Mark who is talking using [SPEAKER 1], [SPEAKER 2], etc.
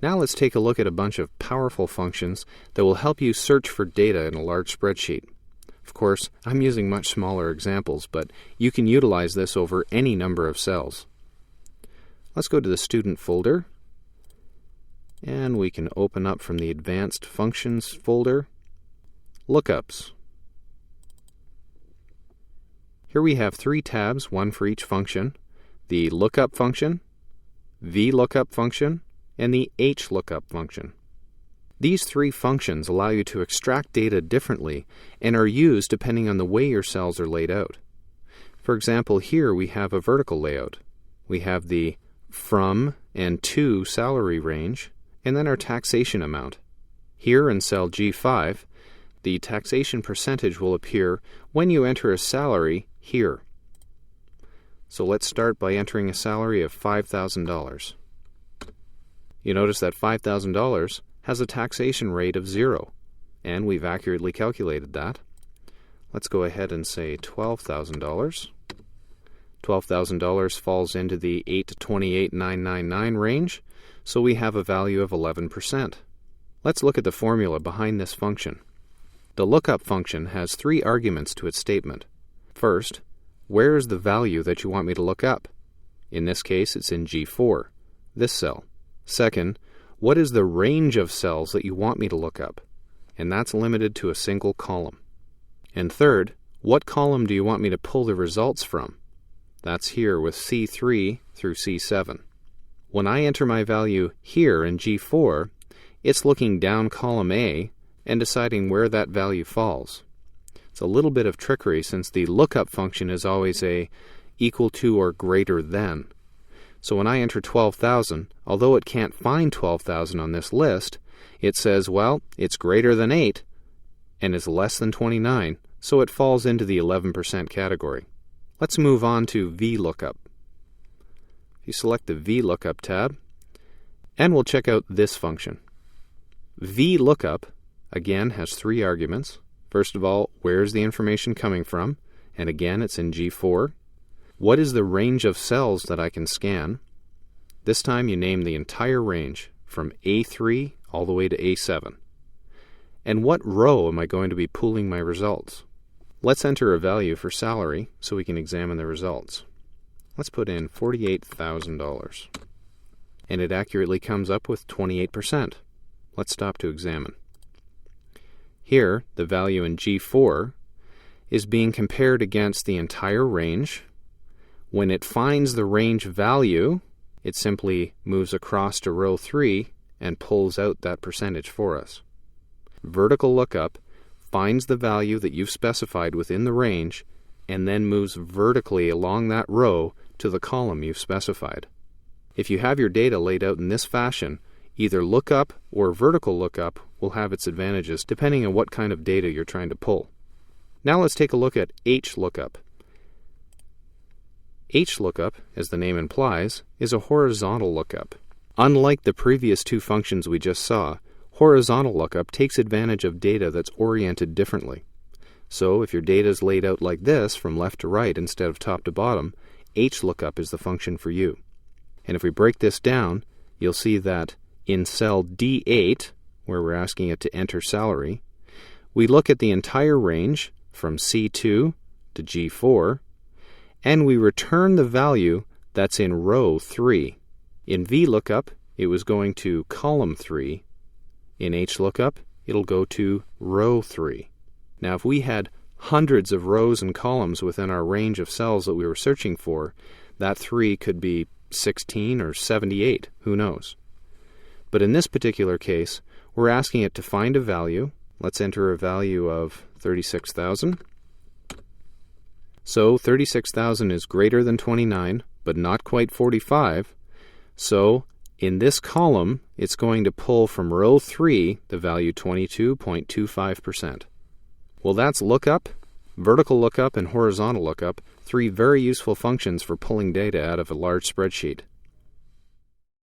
[SPEAKER 1] Now let's take a look at a bunch of powerful functions that will help you search for data in a large spreadsheet. Of course, I'm using much smaller examples, but you can utilize this over any number of cells. Let's go to the Student folder, and we can open up from the Advanced Functions folder, Lookups. Here we have 3 tabs, one for each function: the lookup function, VLOOKUP function, and the HLOOKUP function. These 3 functions allow you to extract data differently and are used depending on the way your cells are laid out. For example, here we have a vertical layout. We have the from and to salary range, and then our taxation amount. Here in cell G5, the taxation percentage will appear when you enter a salary here. So let's start by entering a salary of $5,000. You notice that $5,000 has a taxation rate of 0, and we've accurately calculated that. Let's go ahead and say $12,000. $12,000 falls into the 8 to 28,999 range, so we have a value of 11%. Let's look at the formula behind this function. The lookup function has 3 arguments to its statement. First, where is the value that you want me to look up? In this case, it's in G4, this cell. Second, what is the range of cells that you want me to look up? And that's limited to a single column. And third, what column do you want me to pull the results from? That's here with C3 through C7. When I enter my value here in G4, it's looking down column A and deciding where that value falls. It's a little bit of trickery since the lookup function is always a equal to or greater than. So when I enter 12,000, although it can't find 12,000 on this list, it says, well, it's greater than 8 and is less than 29, so it falls into the 11% category. Let's move on to VLOOKUP. You select the VLOOKUP tab, and we'll check out this function. VLOOKUP, again, has 3 arguments. First of all, where's the information coming from? And again, it's in G4. What is the range of cells that I can scan? This time you name the entire range from A3 all the way to A7. And what row am I going to be pooling my results? Let's enter a value for salary so we can examine the results. Let's put in $48,000. And it accurately comes up with 28%. Let's stop to examine. Here, the value in G4 is being compared against the entire range. When it finds the range value, it simply moves across to row 3 and pulls out that percentage for us. Vertical lookup finds the value that you've specified within the range and then moves vertically along that row to the column you've specified. If you have your data laid out in this fashion, either lookup or vertical lookup will have its advantages depending on what kind of data you're trying to pull. Now let's take a look at HLOOKUP. HLOOKUP, as the name implies, is a horizontal lookup. Unlike the previous 2 functions we just saw, horizontal lookup takes advantage of data that's oriented differently. So if your data is laid out like this, from left to right instead of top to bottom, HLOOKUP is the function for you. And if we break this down, you'll see that in cell D8, where we're asking it to enter salary, we look at the entire range from C2 to G4, and we return the value that's in row 3. In VLOOKUP, it was going to column 3. In HLOOKUP, it'll go to row 3. Now, if we had hundreds of rows and columns within our range of cells that we were searching for, that 3 could be 16 or 78, who knows. But in this particular case, we're asking it to find a value. Let's enter a value of 36,000. So 36,000 is greater than 29, but not quite 45. So in this column, it's going to pull from row 3 the value 22.25%. Well, that's lookup, vertical lookup, and horizontal lookup, 3 very useful functions for pulling data out of a large spreadsheet.